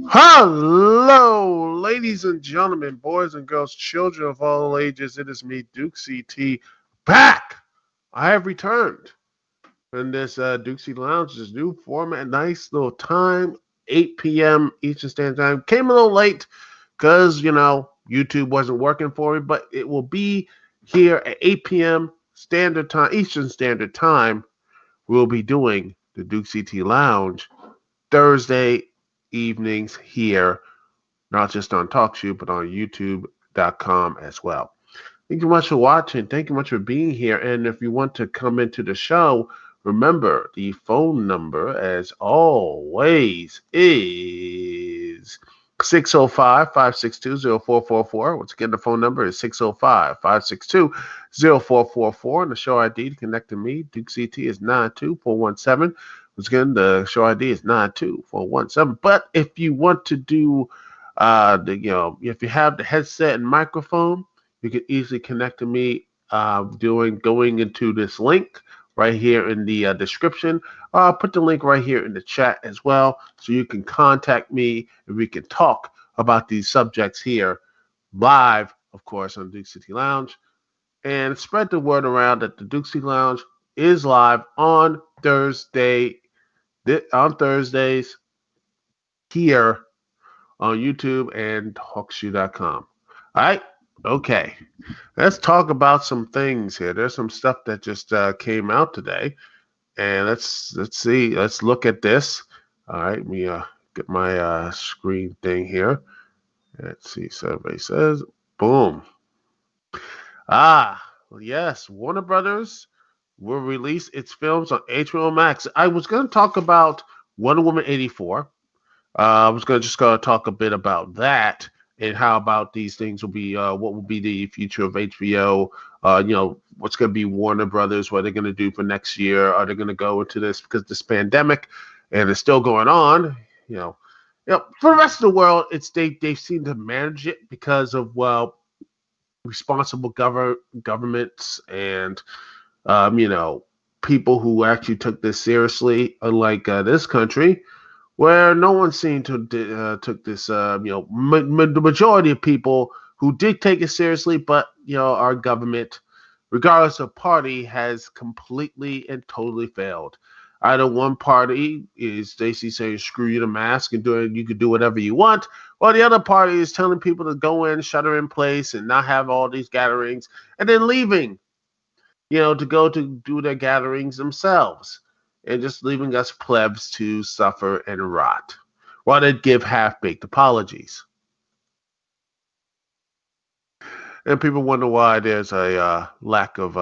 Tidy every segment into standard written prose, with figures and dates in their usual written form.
Hello, ladies and gentlemen, boys and girls, children of all ages. It is me, Dukect, back. I have returned in this Dukect Lounge, this new format, nice little time, 8 p.m. Eastern Standard Time. Came a little late because, YouTube wasn't working for me, but it will be here at 8 p.m. Standard Time, Eastern Standard Time. We'll be doing the Dukect Lounge Thursday evenings here, not just on TalkShoe, but on YouTube.com as well. Thank you much for watching. Thank you much for being here. And if you want to come into the show, remember the phone number, as always, is 605-562-0444. Once again, the phone number is 605-562-0444. And the show ID to connect to me, Dukect, is 92417. Once again, the show ID is 92417. But if you want to do, if you have the headset and microphone, you can easily connect to me going into this link right here in the description. I'll put the link right here in the chat as well, so you can contact me and we can talk about these subjects here live, of course, on Dukect Lounge. And spread the word around that the Dukect Lounge is live on Thursdays here on YouTube and TalkShoe.com. All right, okay. Let's talk about some things here. There's some stuff that just came out today, and let's see. Let's look at this. All right, let me get my screen thing here. Let's see. Survey says, boom. Yes, Warner Brothers will release its films on HBOMax. I was going to talk about Wonder Woman 84. I was going to talk a bit about that and how about these things will be, what will be the future of HBO, what's going to be Warner Brothers, what they're going to do for next year. Are they going to go into this because this pandemic and it's still going on? For the rest of the world, they seem to manage it because of, responsible governments and, people who actually took this seriously, unlike this country, where no one seemed to took this. The majority of people who did take it seriously, but our government, regardless of party, has completely and totally failed. Either one party is basically saying screw you to mask and you can do whatever you want, or the other party is telling people to go in, shutter in place, and not have all these gatherings, and then leaving, to go to do their gatherings themselves, and just leaving us plebs to suffer and rot while they give half-baked apologies. And people wonder why there's a lack of,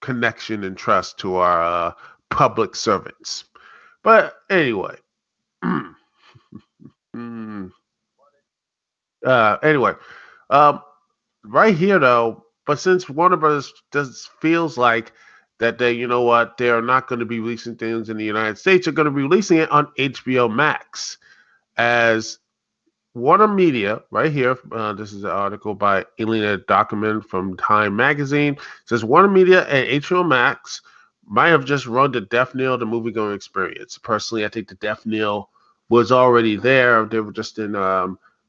connection and trust to our public servants. But anyway, right here though, but since Warner Brothers feels like that they are not going to be releasing things in the United States, they're going to be releasing it on HBO as Warner Media, right here, this is an article by Elena Document from Time Magazine. It says Warner Media and HBO Max might have just run the death knell to movie-going experience. Personally, I think the death knell was already there. They were just in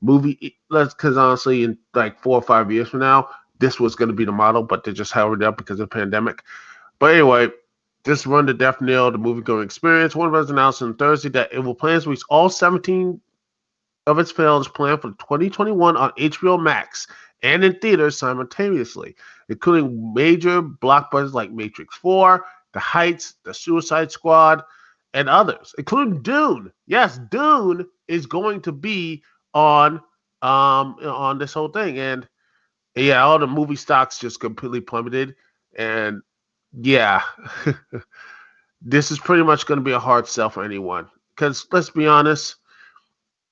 movie, because honestly, in like 4 or 5 years from now, this was going to be the model, but they just held it up because of the pandemic. But anyway, Just run the death knell, the movie-going experience. Warner Bros. Announced on Thursday that it will plan to release all 17 of its films planned for 2021 on HBOMax and in theaters simultaneously, including major blockbusters like Matrix 4, The Heights, The Suicide Squad, and others, including Dune. Yes, Dune is going to be on this whole thing, and yeah, all the movie stocks just completely plummeted, and yeah, this is pretty much going to be a hard sell for anyone. Because let's be honest,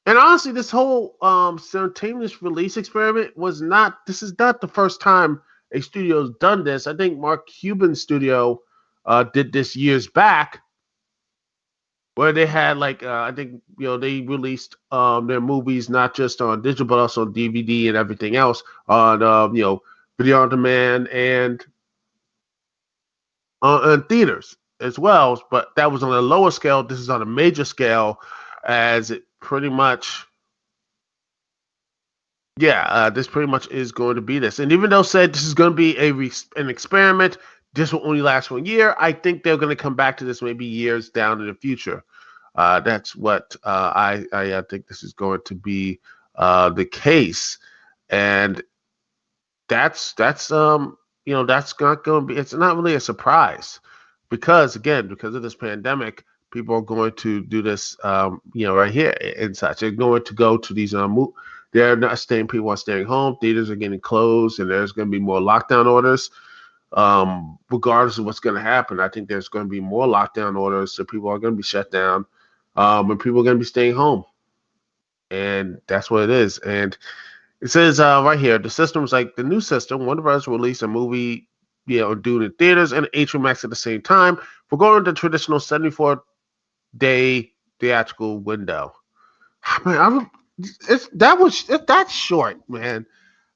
and honestly, this whole simultaneous release experiment was not. This is not the first time a studio's done this. I think Mark Cuban's studio did this years back, where they had like I think they released their movies not just on digital but also on DVD and everything else on video on demand and theaters as well. But that was on a lower scale. This is on a major scale, as it pretty much. Yeah, this pretty much is going to be this. And even though said this is going to be an experiment, this will only last 1 year. I think they're going to come back to this maybe years down in the future. That's what I think this is going to be the case, and that's that's not going to be. It's not really a surprise because of this pandemic, people are going to do this right here and such. They're going to go to these they're not staying. People are staying home. Theaters are getting closed, and there's going to be more lockdown orders. Regardless of what's going to happen, I think there's going to be more lockdown orders, so people are going to be shut down, and people are going to be staying home, and that's what it is. And it says right here, the system's like the new system. Warner Bros. Release a movie, Dune in theaters and HBO Max at the same time. We're going to the traditional 74-day theatrical window. Man, if that's short, man.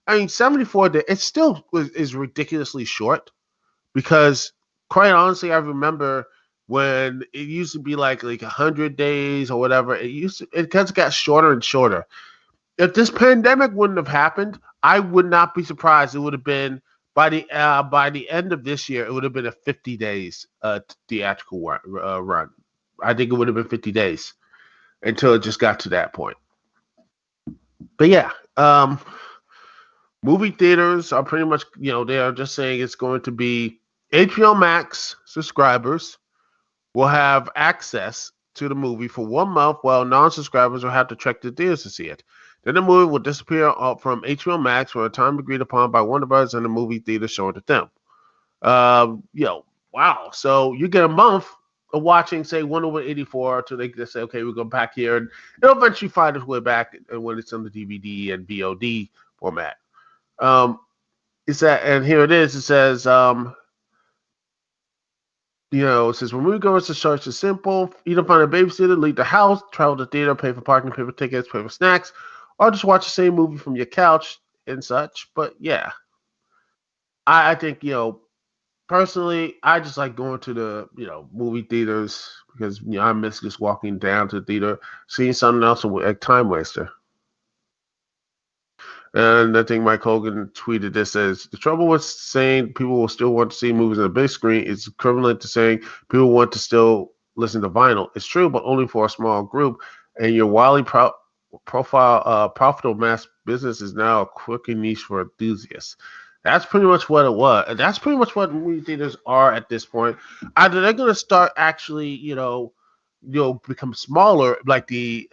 I mean, 74 days, it still is ridiculously short because, quite honestly, I remember when it used to be like 100 days or whatever. It kind of got shorter and shorter. If this pandemic wouldn't have happened, I would not be surprised. It would have been by the end of this year, it would have been a 50 days theatrical run. I think it would have been 50 days until it just got to that point. But yeah, movie theaters are pretty much, they are just saying it's going to be HBOMax subscribers will have access to the movie for 1 month, while non-subscribers will have to trek to theaters to see it. Then the movie will disappear from HBOMax for a time agreed upon by Warner Bros. And the movie theater showing it to them. Wow. So you get a month of watching, say, WW84 until they just say, okay, we'll go back here, and it'll eventually find its way back when it's on the DVD and VOD format. It's that, and here it is. It says, it says when moviegoers, the choice is simple. Either find a babysitter, leave the house, travel to the theater, pay for parking, pay for tickets, pay for snacks, or just watch the same movie from your couch and such. But yeah, I think, personally, I just like going to the, movie theaters because, I miss just walking down to the theater, seeing something else, a time waster. And I think Mike Hogan tweeted this as the trouble with saying people will still want to see movies on the big screen is equivalent to saying people want to still listen to vinyl. It's true, but only for a small group. And your wildly profitable mass business is now a quirky niche for enthusiasts. That's pretty much what it was. And that's pretty much what movie theaters are at this point. Either they're going to start actually, become smaller, like the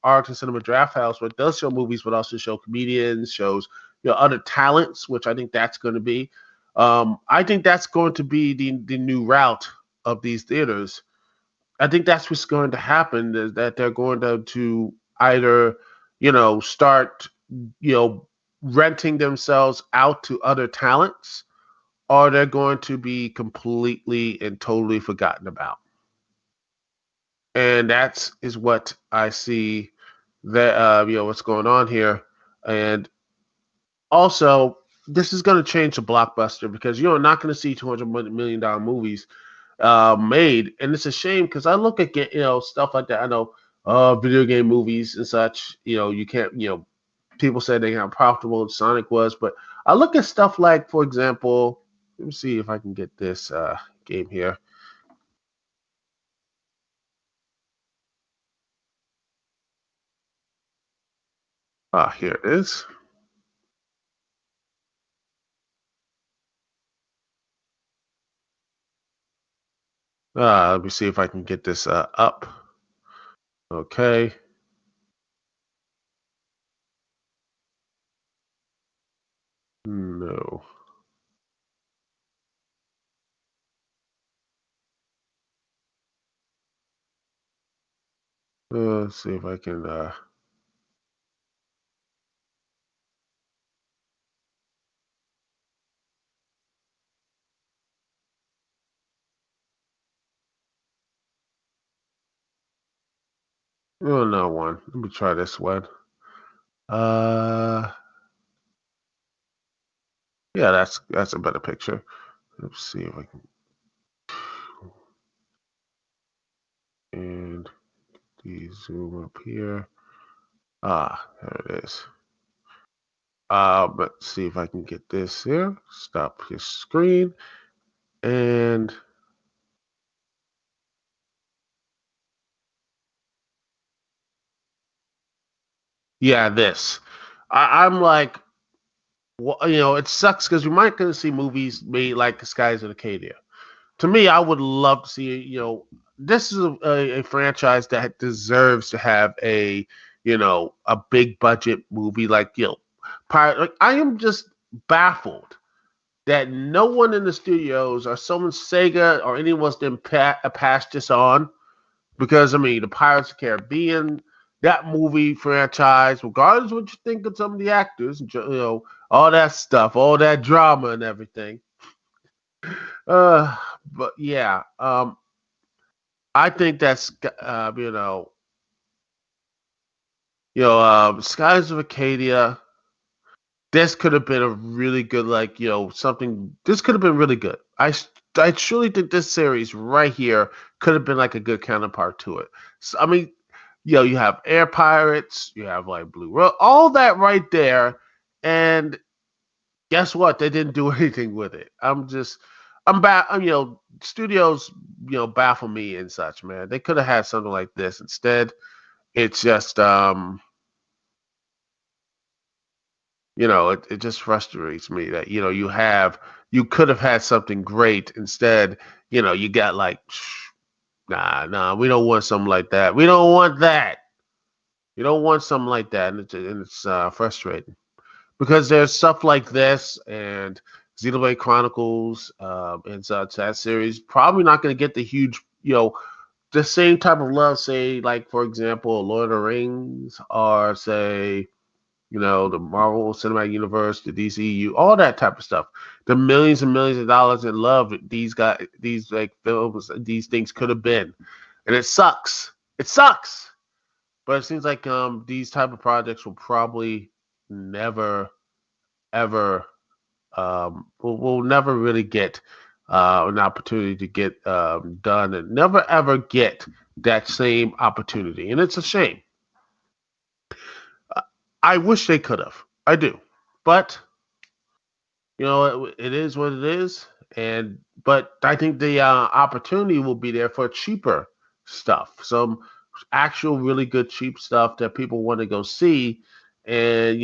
Arlington Cinema Draft House, where it does show movies, but also show comedians, shows other talents, which I think that's going to be. I think that's going to be the new route of these theaters. I think that's what's going to happen, is that they're going to either, start, renting themselves out to other talents, or they're going to be completely and totally forgotten about. And that is what I see that, what's going on here. And also, this is going to change the blockbuster because you're not going to see $200 million movies made. And it's a shame because I look at, stuff like that. I know video game movies and such, you can't, people say they how profitable Sonic was, but I look at stuff like, for example, let me see if I can get this game here. Here it is. Let me see if I can get this up. Okay. No. Let's see if I can. Oh, no one. Let me try this one. Uh, yeah, that's a better picture. Let's see if I can. And the zoom up here. There it is. Let's see if I can get this here. Stop his screen. And yeah, this. I'm like, well, it sucks because we might gonna see movies made like the Skies of Acadia. To me, I would love to see, this is a franchise that deserves to have a big budget movie like, like I am just baffled that no one in the studios or someone Sega or anyone's didn't pass this on because I mean the Pirates of the Caribbean, that movie franchise, regardless of what you think of some of the actors, all that stuff, all that drama and everything. But yeah, I think that's Skies of Acadia. This could have been a really good, like, something. This could have been really good. I truly think this series right here could have been like a good counterpart to it. So, I mean, you have Air Pirates, you have like Blue Road, all that right there, and guess what? They didn't do anything with it. Studios, baffle me and such, man. They could have had something like this instead. It's just, it just frustrates me that you could have had something great instead. You got like, nah, we don't want something like that. We don't want that. You don't want something like that, and it's frustrating because there's stuff like this and Xenoblade Chronicles and such, that series probably not going to get the huge, the same type of love. Say, like for example, Lord of the Rings, or say the Marvel Cinematic Universe, the DCU, all that type of stuff. The millions and millions of dollars in love these like films, these things could have been, and it sucks. It sucks. But it seems like these type of projects will probably never ever will never really get an opportunity to get done, and never ever get that same opportunity, and it's a shame. I wish they could have. I do, but it is what it is, and but I think the opportunity will be there for cheaper stuff, some actual really good cheap stuff that people want to go see, and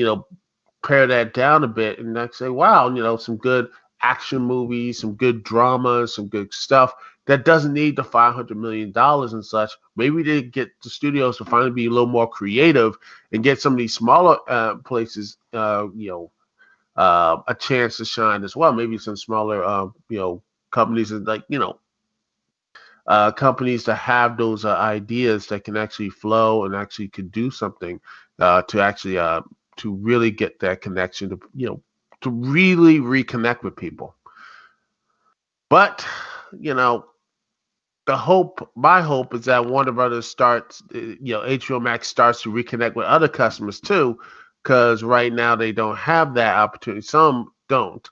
pare that down a bit and like say, wow, some good action movies, some good drama, some good stuff that doesn't need the $500 million and such. Maybe they get the studios to finally be a little more creative and get some of these smaller places, a chance to shine as well. Maybe some smaller, companies and like companies to have those ideas that can actually flow and actually can do something to actually to really get that connection to to really reconnect with people. But you know, my hope is that Warner Brothers starts, HBOMax starts to reconnect with other customers too, because right now they don't have that opportunity. Some don't.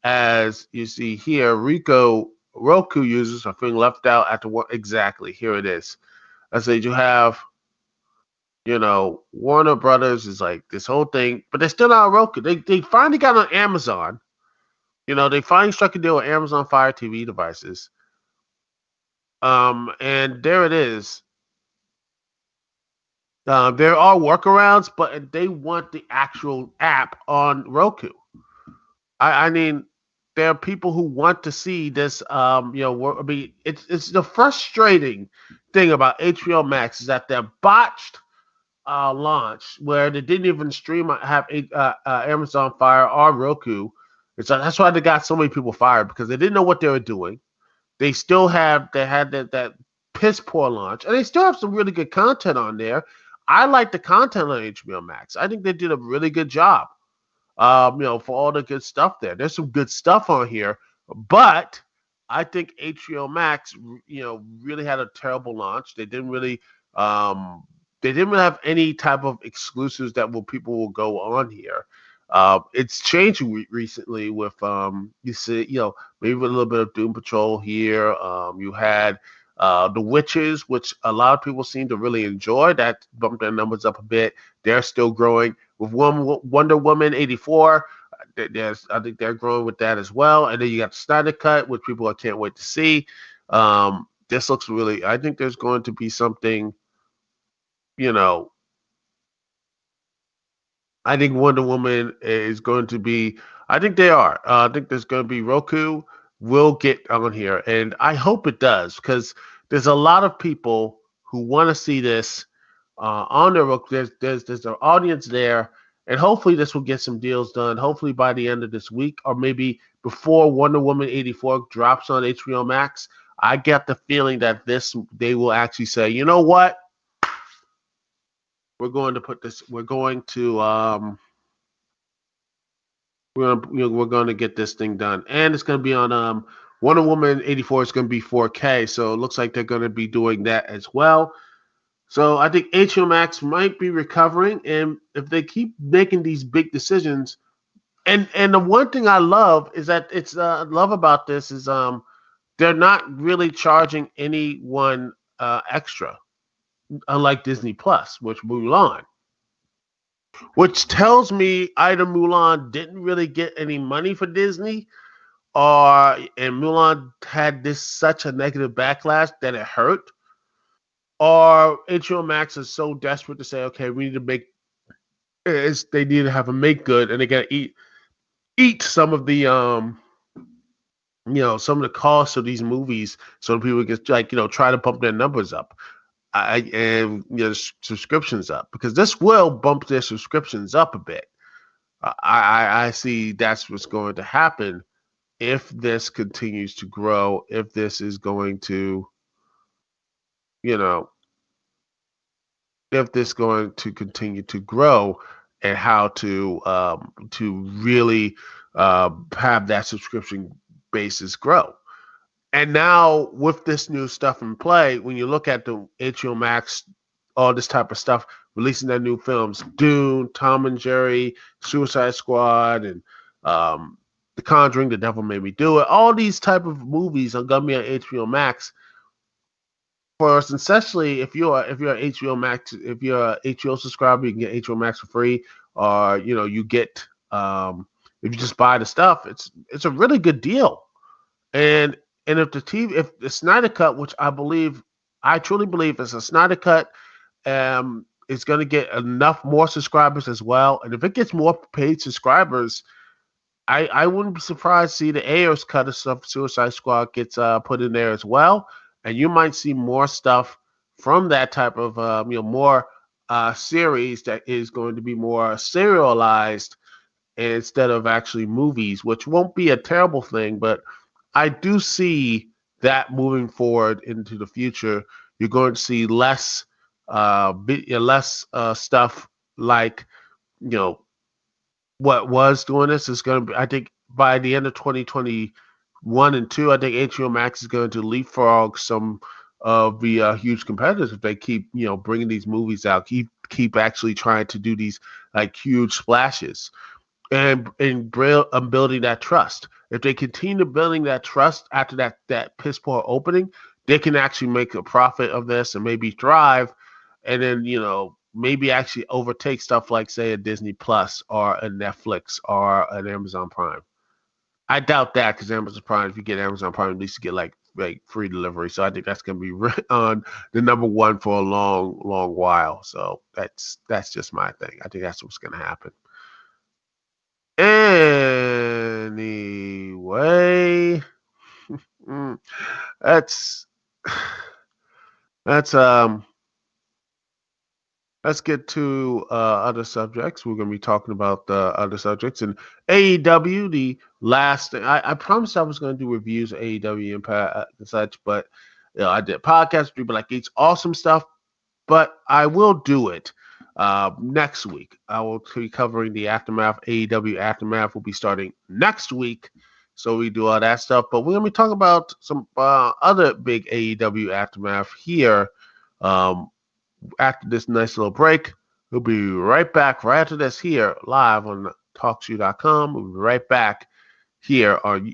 As you see here, Roku users are feeling left out after what exactly? Here it is. I said you have, Warner Brothers is like this whole thing, but they're still not on Roku. They finally got on Amazon. They finally struck a deal with Amazon Fire TV devices. And there it is. There are workarounds, but they want the actual app on Roku. I mean, there are people who want to see this. I mean, it's the frustrating thing about HBO Max is that their botched launch where they didn't even have Amazon Fire or Roku. So that's why they got so many people fired because they didn't know what they were doing. They had that piss poor launch, and they still have some really good content on there. I like the content on HBO Max. I think they did a really good job. For all the good stuff there. There's some good stuff on here, but I think HBO Max, really had a terrible launch. They didn't really have any type of exclusives that people will go on here. It's changing recently with you see, maybe with a little bit of Doom Patrol here. You had the Witches, which a lot of people seem to really enjoy. That bumped their numbers up a bit. They're still growing with Wonder Woman 84. I think they're growing with that as well. And then you got the Snyder Cut, which people can't wait to see. This looks really. I think there's going to be something. You know, I think Wonder Woman is going to be. I think they are. I think there's going to be Roku will get on here, and I hope it does because there's a lot of people who want to see this on their Roku. There's an audience there, and hopefully this will get some deals done. Hopefully by the end of this week, or maybe before Wonder Woman 84 drops on HBO Max. I get the feeling that they will actually say, you know what? We're going to put this. We're going to we're going to get this thing done, and it's going to be on Wonder Woman 84 is going to be 4K, so it looks like they're going to be doing that as well. So I think HBO Max might be recovering, and if they keep making these big decisions, and the one thing I love is that love about this is they're not really charging anyone extra, unlike Disney Plus, which Mulan. Which tells me either Mulan didn't really get any money for Disney, and Mulan had such a negative backlash that it hurt, or HBO Max is so desperate to say, okay, we need to make they need to have a make good, and they gotta eat some of the some of the costs of these movies, so people can try to bump their numbers up. Subscriptions up because this will bump their subscriptions up a bit. I see that's what's going to happen if this continues to grow. If this is going to, if this is going to continue to grow, and how to really have that subscription basis grow. And now with this new stuff in play, when you look at the HBO Max, all this type of stuff, releasing their new films, Dune, Tom and Jerry, Suicide Squad, and The Conjuring, The Devil Made Me Do It. All these type of movies are gonna be on HBO Max. For us, essentially, if you're HBO Max, if you're a HBO subscriber, you can get HBO Max for free, or you get if you just buy the stuff, it's a really good deal. And if the Snyder Cut, which I truly believe is a Snyder Cut, is going to get enough more subscribers as well. And if it gets more paid subscribers, I wouldn't be surprised to see the Ayers cut of stuff Suicide Squad gets put in there as well. And you might see more stuff from that type of more series that is going to be more serialized instead of actually movies, which won't be a terrible thing, but I do see that moving forward into the future. You're going to see less stuff like what was doing this is going to be. I think by the end of 2021 and 2, I think HBO Max is going to leapfrog some of the huge competitors if they keep bringing these movies out, keep actually trying to do these like huge splashes. And building that trust. If they continue building that trust after that piss poor opening, they can actually make a profit of this and maybe thrive, and then maybe actually overtake stuff like say a Disney Plus or a Netflix or an Amazon Prime. I doubt that because Amazon Prime, if you get Amazon Prime, at least you get like like free delivery. So I think that's going to be on the number one for a long, long while. So that's just my thing. I think that's what's going to happen. Anyway, that's that's let's get to other subjects. We're going to be talking about other subjects. And AEW, the last thing, I promised I was going to do reviews of AEW Impact and such, but I did podcasts, people like it's awesome stuff, but I will do it next week. I will be covering the Aftermath. AEW Aftermath will be starting next week. So we do all that stuff. But we're going to be talking about some other big AEW Aftermath here. After this nice little break, we'll be right back right after this here live on TalkShoe.com. We'll be right back here on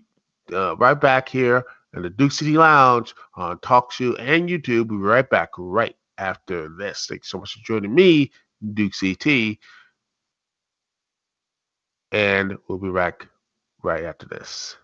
right back here in the Duke City Lounge on TalkShoe and YouTube. We'll be right back right after this. Thanks so much for joining me, Duke CT, and we'll be back right after this.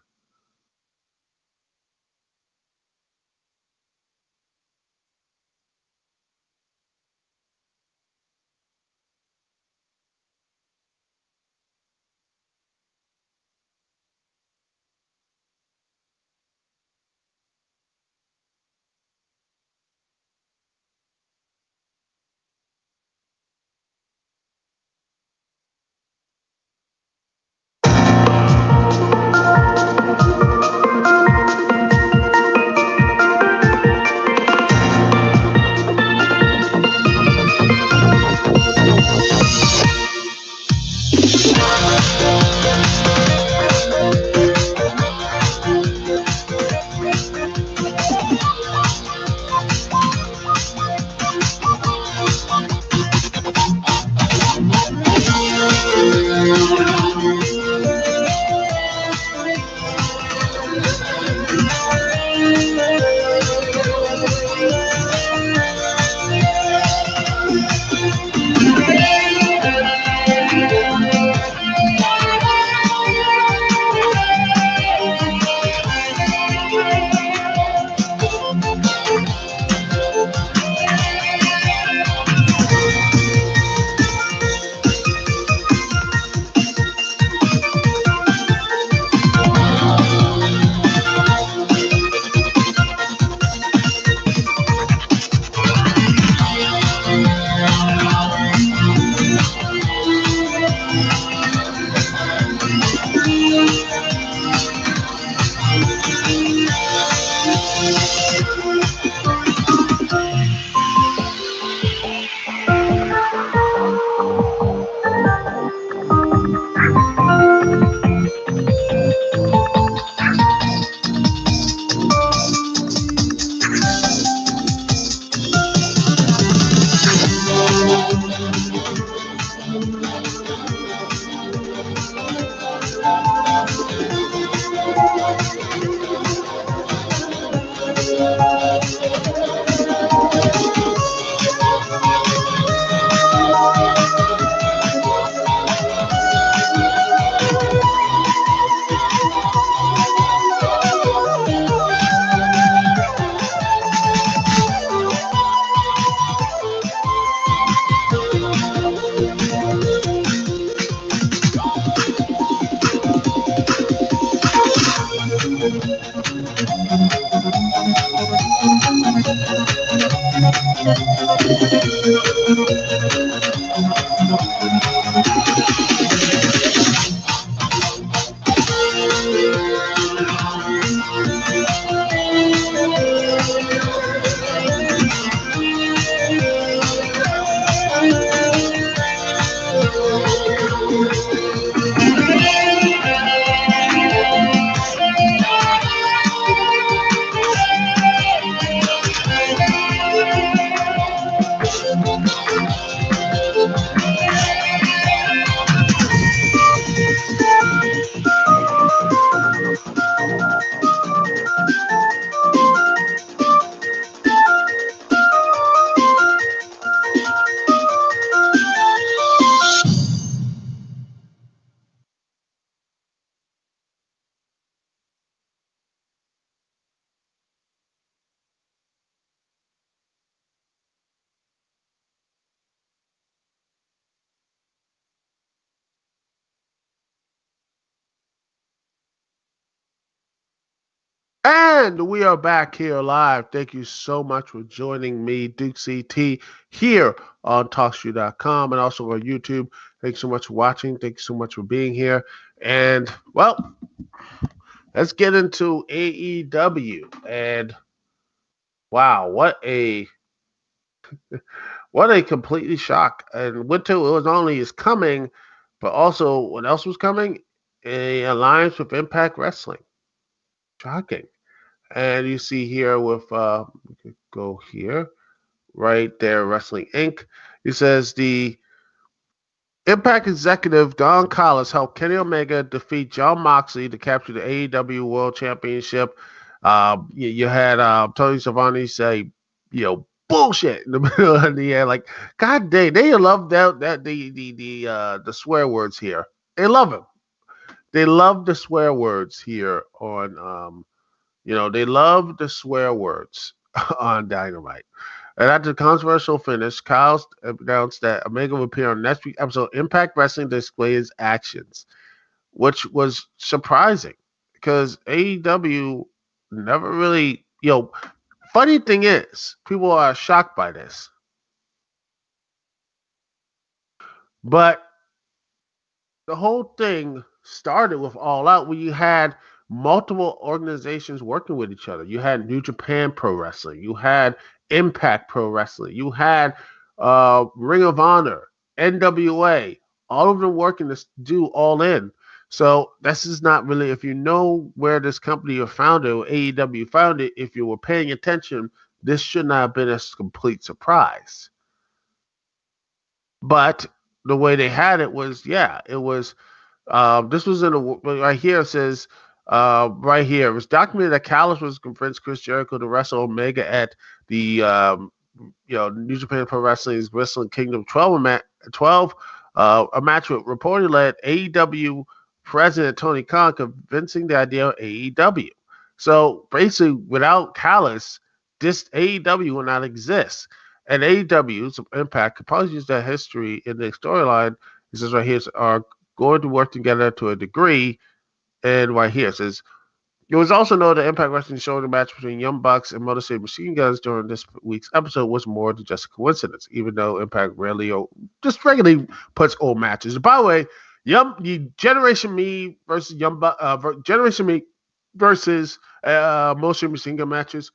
And we are back here live. Thank you so much for joining me, Dukect T, here on TalkShoe.com and also on YouTube. Thanks so much for watching. Thanks so much for being here. And, well, let's get into AEW. And, wow, what a completely shock. And Winter, it was not only is coming, but also what else was coming? A alliance with Impact Wrestling. Shocking. And you see here with, we could go here, right there, Wrestling Inc. He says the Impact executive Don Callis helped Kenny Omega defeat Jon Moxley to capture the AEW World Championship. You had Tony Schiavone say, bullshit in the middle of the air. Like, God dang, they love the swear words here. They love them. They love the swear words here on they love the swear words on Dynamite. And after the controversial finish, Kyle announced that Omega would appear on next week's episode of Impact Wrestling to display his actions, which was surprising because AEW never really, funny thing is, people are shocked by this. But the whole thing started with All Out where you had multiple organizations working with each other. You had New Japan Pro Wrestling, you had Impact Pro Wrestling, you had Ring of Honor, NWA, all of them working to do All In. So this is not really, if you know where this company was founded, or AEW founded, if you were paying attention, this should not have been a complete surprise. But the way they had it was, it was this was in a right here. It says right here it was documented that Callis was convinced Chris Jericho to wrestle Omega at the New Japan Pro Wrestling's Wrestling Kingdom 12 a match with reportedly led AEW President Tony Khan convincing the idea of AEW. So basically, without Callis, this AEW will not exist. And AEW's Impact could probably use that history in the storyline. It says right here are going to work together to a degree. And right here it says, it was also known that Impact Wrestling showing the match between Young Bucks and Motor City Machine Guns during this week's episode was more than just a coincidence, even though Impact rarely or just regularly puts old matches. By the way, Generation Me versus Generation Me versus Motor City Machine Gun matches,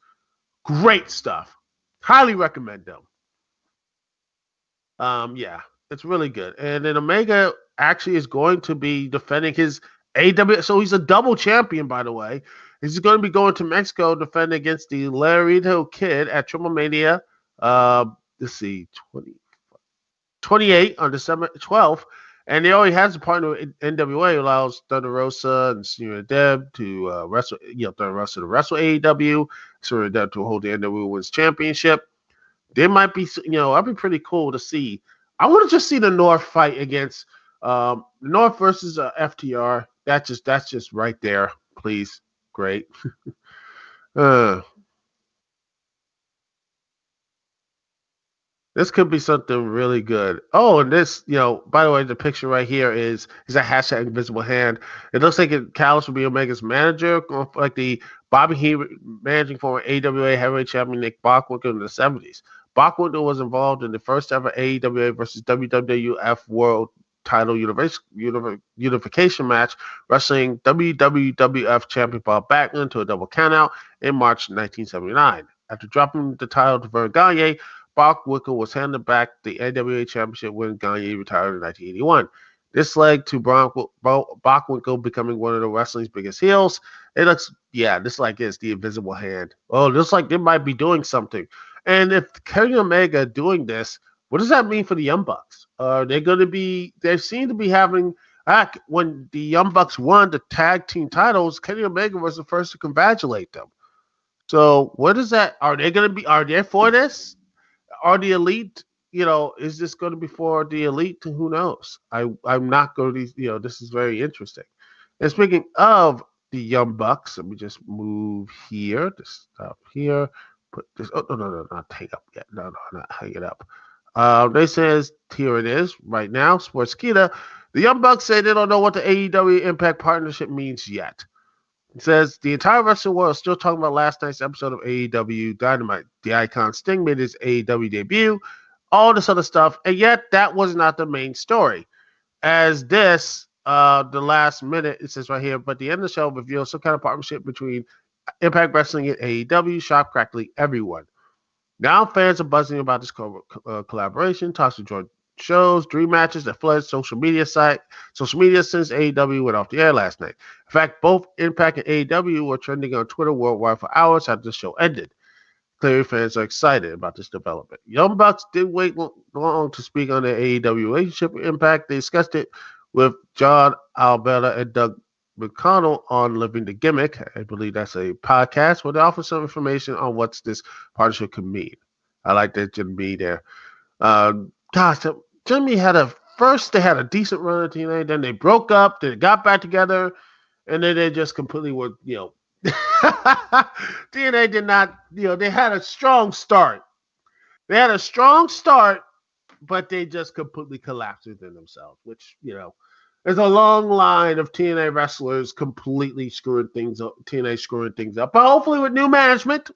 great stuff. Highly recommend them. It's really good. And then Omega actually is going to be defending his AW. So he's a double champion, by the way. He's going to be going to Mexico defending against the Laredo Kid at Triple Mania. Let's see, 28 on December 12th. And he already has a partner with NWA who allows Thunder Rosa and Serena Deb to wrestle, Thunder Rosa to wrestle AEW, Serena Deb to hold the NWA Women's Championship. There might be, that'd be pretty cool to see. I want to just see the North fight against North versus FTR. That's just right there, please. Great. This could be something really good. Oh, and this, by the way, the picture right here is a hashtag invisible hand. It looks like Callis will be Omega's manager, like the Bobby Heenan managing former AWA heavyweight champion Nick Bockwinkel in the 70s. Bockwinkel was involved in the first ever AEW versus WWF World Title unification match, wrestling WWF champion Bob Backlund to a double countout in March 1979. After dropping the title to Vern Gagne, Bockwinkel was handed back the NWA Championship when Gagne retired in 1981. This led to Bockwinkel becoming one of the wrestling's biggest heels. It looks, this like is the invisible hand. Oh, looks like they might be doing something. And if Kenny Omega doing this, what does that mean for the Young Bucks? They're going to be, they seem to be having, when the Young Bucks won the tag team titles, Kenny Omega was the first to congratulate them. So what is that? Are they for this? Are the Elite, is this going to be for the Elite? Who knows? I'm not going to, this is very interesting. And speaking of the Young Bucks, let me just move here, this stuff here, put this, no, not hang up yet. No, not hang it up. They says, here it is, right now, Sportskeeda. The Young Bucks say they don't know what the AEW Impact partnership means yet. It says the entire wrestling world is still talking about last night's episode of AEW Dynamite. The icon Sting made his AEW debut, all this other stuff, and yet that was not the main story. As this, the last minute, it says right here, but the end of the show reveals some kind of partnership between Impact Wrestling and AEW, shocked practically everyone. Now fans are buzzing about this collaboration, talks to joint shows, dream matches that flooded social media since AEW went off the air last night. In fact, both Impact and AEW were trending on Twitter worldwide for hours after the show ended. Clearly, fans are excited about this development. Young Bucks didn't wait long to speak on their AEW relationship with Impact. They discussed it with John Alberta and Doug McConnell on Living the Gimmick. I believe that's a podcast where they offer some information on what this partnership could mean. I like that Jimmy there. Gosh, Jimmy had they had a decent run at TNA, then they broke up, then they got back together, and then they just completely were, TNA did not, they had a strong start. But they just completely collapsed within themselves, which, there's a long line of TNA wrestlers completely screwing things up, TNA screwing things up, but hopefully with new management.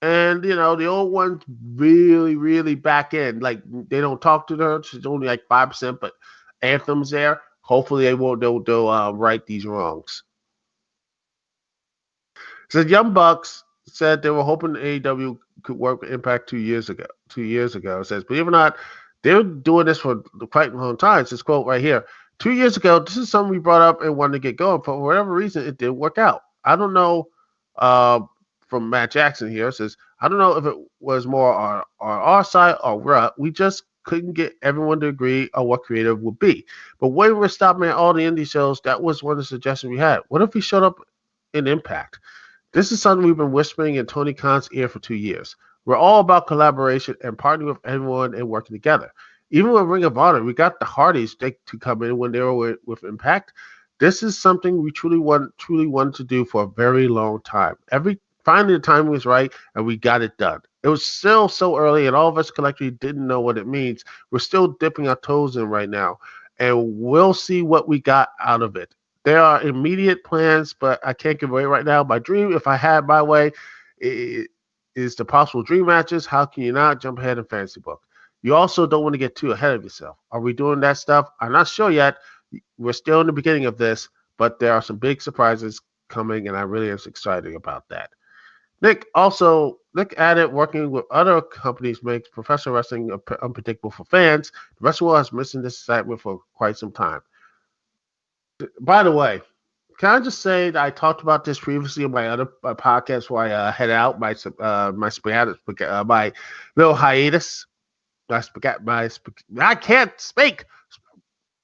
And, the old ones really, really back in. Like, they don't talk to her. She's only like 5%, but Anthem's there. Hopefully they'll right these wrongs. So Young Bucks said they were hoping AEW could work with Impact 2 years ago. It says, believe it or not, they were doing this for quite a long time. It's this quote right here. 2 years ago, this is something we brought up and wanted to get going. For whatever reason, it didn't work out. I don't know. From Matt Jackson here, it says, I don't know if it was more on our side or we just couldn't get everyone to agree on what creative would be. But when we were stopping at all the indie shows, that was one of the suggestions we had. What if we showed up in Impact? This is something we've been whispering in Tony Khan's ear for 2 years. We're all about collaboration and partnering with everyone and working together. Even with Ring of Honor, we got the Hardys to come in when they were with Impact. This is something we truly wanted to do for a very long time. Finally, the timing was right, and we got it done. It was still so early, and all of us collectively didn't know what it means. We're still dipping our toes in right now, and we'll see what we got out of it. There are immediate plans, but I can't give away right now. My dream, if I had my way, is the possible dream matches. How can you not jump ahead in fantasy book? You also don't want to get too ahead of yourself. Are we doing that stuff? I'm not sure yet. We're still in the beginning of this, but there are some big surprises coming, and I really am excited about that. Nick added working with other companies makes professional wrestling unpredictable for fans. The wrestling world has missing this excitement for quite some time. By the way, can I just say that I talked about this previously in my other podcast where I head out my little hiatus. I can't speak.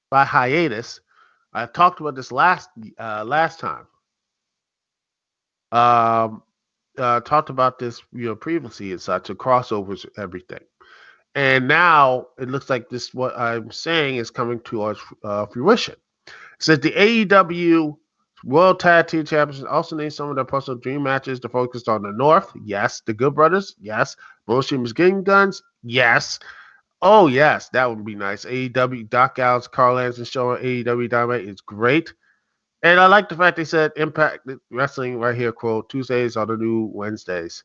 My hiatus. I talked about this last time. Talked about this previously and such, and crossovers, everything. And now it looks like this, what I'm saying, is coming towards fruition. It says the AEW World Tag Team Champions also named some of their personal dream matches to focus on the North. Yes. The Good Brothers. Yes. Bullshit Machine Guns. Yes. Oh, yes. That would be nice. AEW Doc Allen's Carl Anderson show on AEW Dynamite is great. And I like the fact they said Impact Wrestling right here, quote, Tuesdays are the new Wednesdays.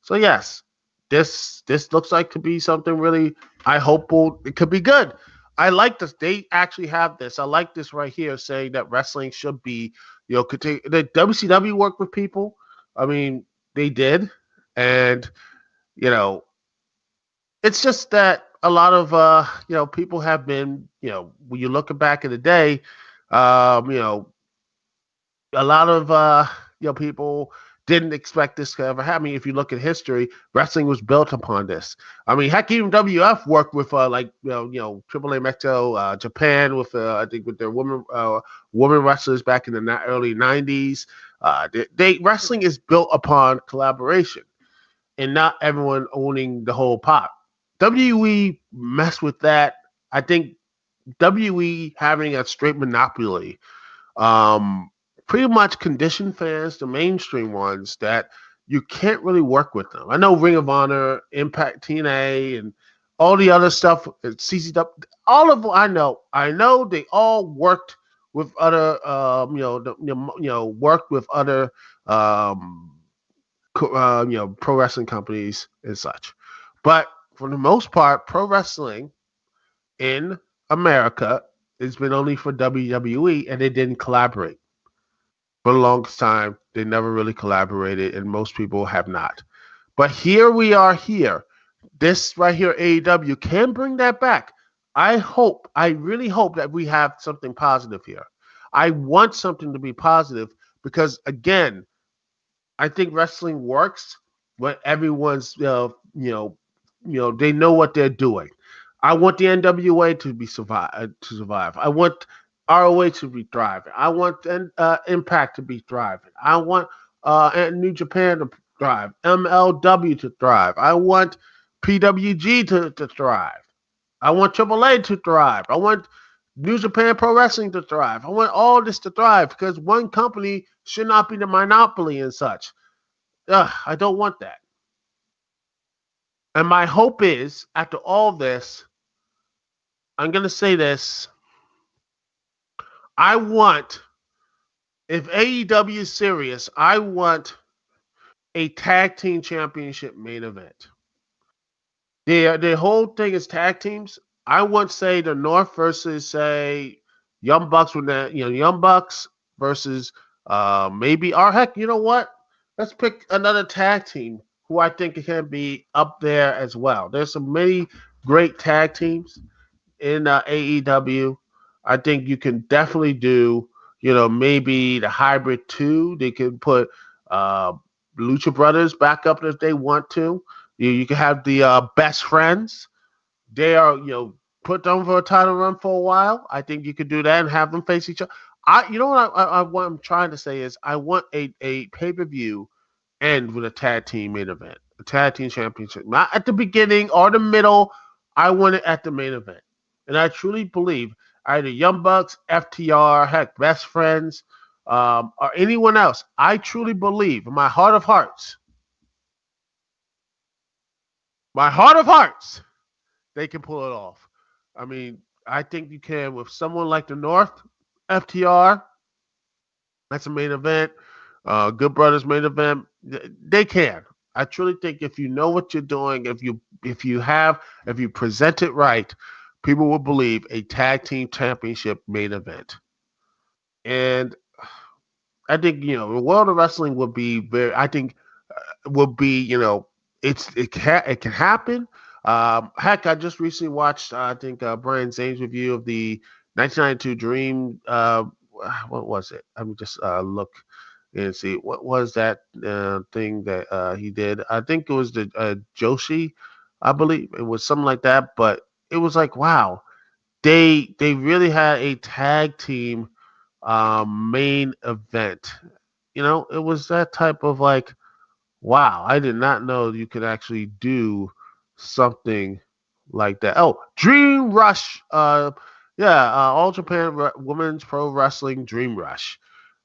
So, yes, this looks like to be something really, I hope it could be good. I like this. They actually have this. I like this right here saying that wrestling should be, continue. The WCW worked with people. I mean, they did. And, it's just that a lot of, people have been, when you look back in the day, a lot of people didn't expect this to ever happen. If you look at history, wrestling was built upon this. I mean, heck, even WF worked with Triple M XL, Japan with I think with their women wrestlers back in the early 90s. Wrestling is built upon collaboration and not everyone owning the whole pot. WWE messed with that. I think WWE having a straight monopoly pretty much conditioned fans, the mainstream ones, that you can't really work with them. I know Ring of Honor, Impact, TNA, and all the other stuff, CCW, all of them, I know they all worked with other, worked with other, pro wrestling companies and such. But for the most part, pro wrestling in America has been only for WWE, and they didn't collaborate. For the longest time, they never really collaborated, and most people have not. But here we are here. This right here, AEW, can bring that back. I really hope that we have something positive here. I want something to be positive because, again, I think wrestling works when everyone's, they know what they're doing. I want the NWA to survive. I want ROH to be thriving. I want Impact to be thriving. I want New Japan to thrive. MLW to thrive. I want PWG to thrive. I want AAA to thrive. I want New Japan Pro Wrestling to thrive. I want all this to thrive because one company should not be the monopoly and such. I don't want that. And my hope is, after all this, I'm going to say this. I want, if AEW is serious, I want a tag team championship main event. The whole thing is tag teams. I want, say, the North versus, say, Young Bucks with that, Young Bucks versus maybe, or heck, you know what? Let's pick another tag team who I think can be up there as well. There's so many great tag teams in AEW. I think you can definitely do, maybe the hybrid 2. They can put Lucha Brothers back up if they want to. You can have the best friends. They are, put them for a title run for a while. I think you could do that and have them face each other. What I'm trying to say is I want a pay-per-view end with a tag team main event, a tag team championship. Not at the beginning or the middle. I want it at the main event. And I truly believe either Young Bucks, FTR, heck, Best Friends, or anyone else. I truly believe in my heart of hearts, they can pull it off. I mean, I think you can with someone like the North, FTR. That's a main event. Good Brothers main event. They can. I truly think if you know what you're doing, if you present it right, people will believe a tag team championship main event. And I think the world of wrestling would be very. I think would be it can happen. Heck, I just recently watched I think Brian Zane's review of the 1992 Dream. What was it? Let me just look and see what was that thing that he did. I think it was the Joshi, I believe it was something like that. But it was like, wow, they really had a tag team main event. It was that type of like, wow, I did not know you could actually do something like that. Oh, Dream Rush. All Japan Women's Pro Wrestling Dream Rush,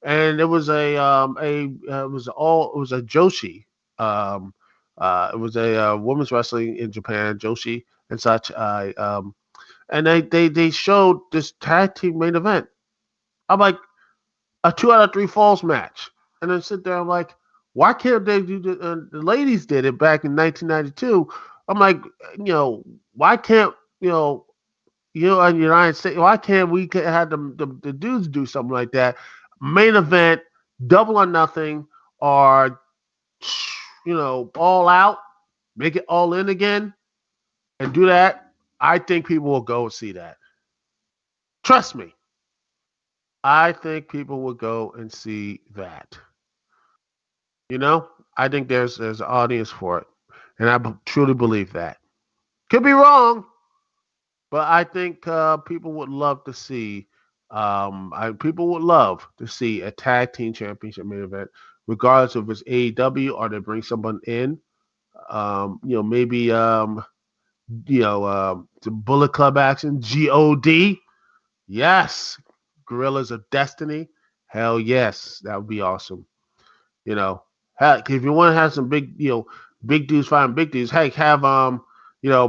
and it was it was a Joshi. It was a women's wrestling in Japan, Joshi and such. And they showed this tag team main event. I'm like a 2 out of 3 falls match, and then sit there. I'm like, why can't they do the ladies did it back in 1992? I'm like, why can't in the United States, why can't we have the dudes do something like that? Main event, double or nothing, or all out, make it all in again, and do that. I think people will go and see that. Trust me. I think people will go and see that. I think there's an audience for it, and I truly believe that. Could be wrong, but I think people would love to see. People would love to see a tag team championship main event, regardless if it's AEW or they bring someone in. Maybe the Bullet Club action, God. Yes, Gorillas of Destiny. Hell yes, that would be awesome. Heck, if you want to have some big dudes fighting big dudes, hey, have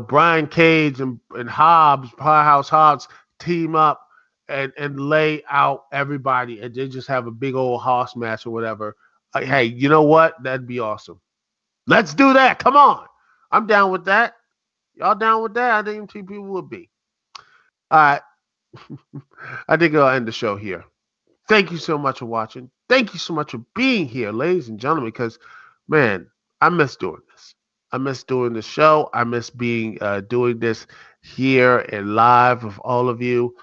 Brian Cage and Hobbs, Powerhouse Hobbs team up and lay out everybody and then just have a big old house match or whatever. Hey, you know what? That'd be awesome. Let's do that. Come on. I'm down with that. Y'all down with that? I think people would be. All right. I think I'll end the show here. Thank you so much for watching. Thank you so much for being here, ladies and gentlemen, because, man, I miss doing this. I miss doing the show. I miss being doing this here and live with all of you.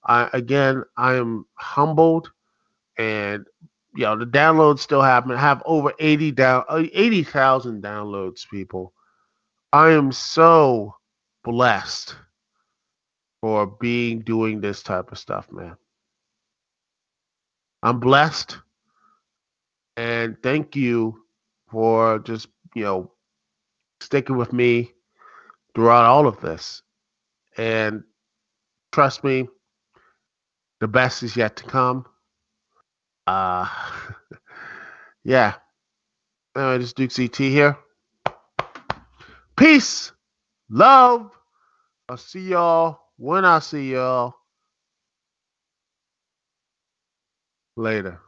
Again, I am humbled, and the downloads still happen. I have over 80,000 downloads, people. I am so blessed for doing this type of stuff, man. I'm blessed, and thank you for just sticking with me throughout all of this. And trust me, the best is yet to come. Uh, yeah. Anyway, this is Dukect here. Peace, love. I'll see y'all when I see y'all later.